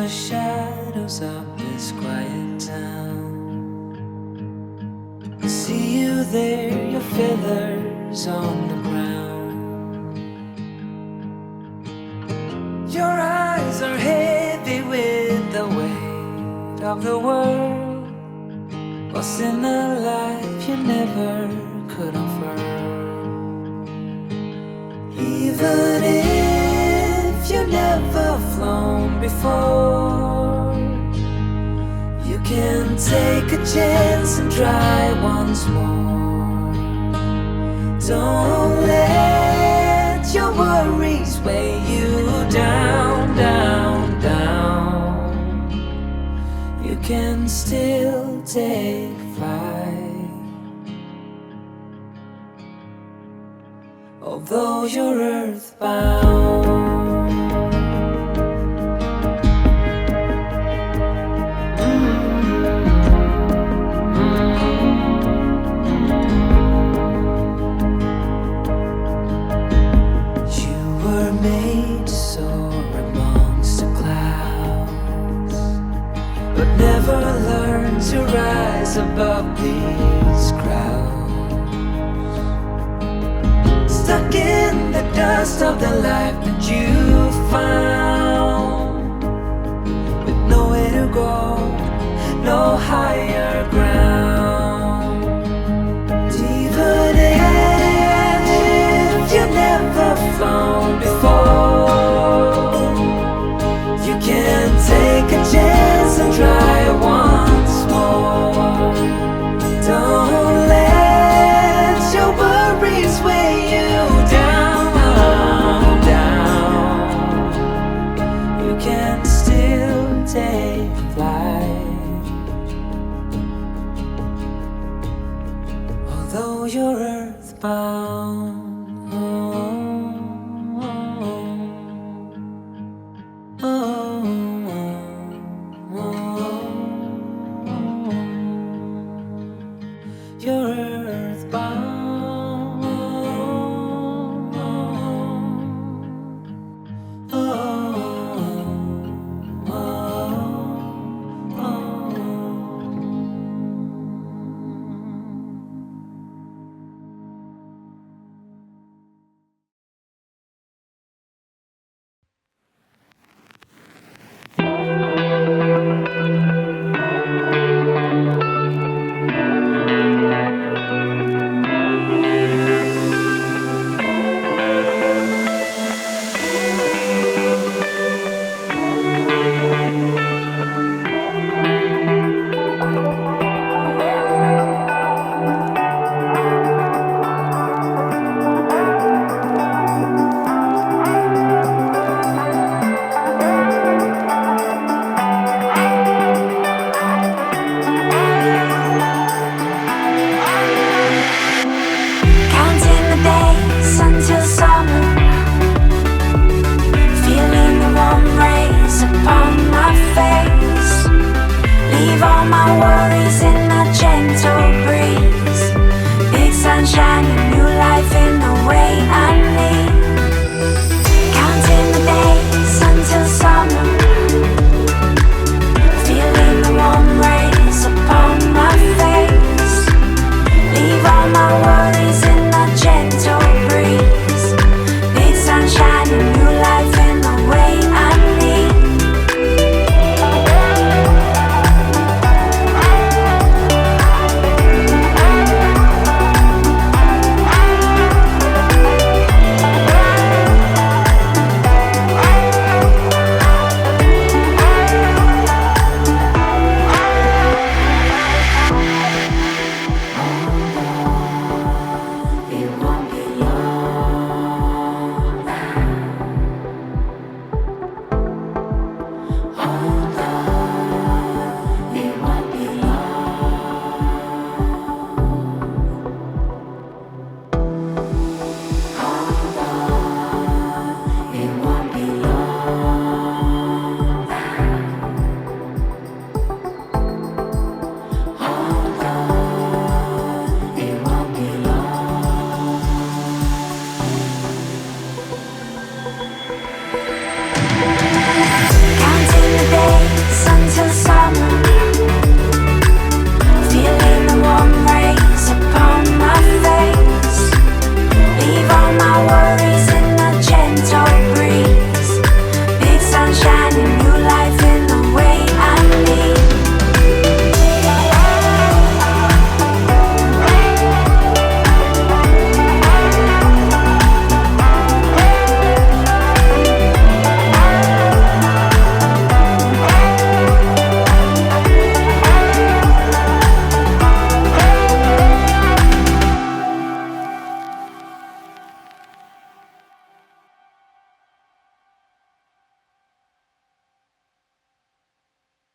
the shadows of this quiet town. I see you there, your feathers on the ground. Your eyes are heavy with the weight of the world. What's in a life you never could offer? Even if you never flown before, you can take a chance and try once more. Don't let your worries weigh you down, down, down. You can still take flight, although you're earthbound. Never learn to rise above these crowds, stuck in the dust of the life that you found, with nowhere to go, no higher ground. Even if you've never flown before, you can take a chance and try once more. Don't let your worries weigh you down, down. You can still take flight, although you're earthbound. You're earthbound. Upon my face, leave all my worries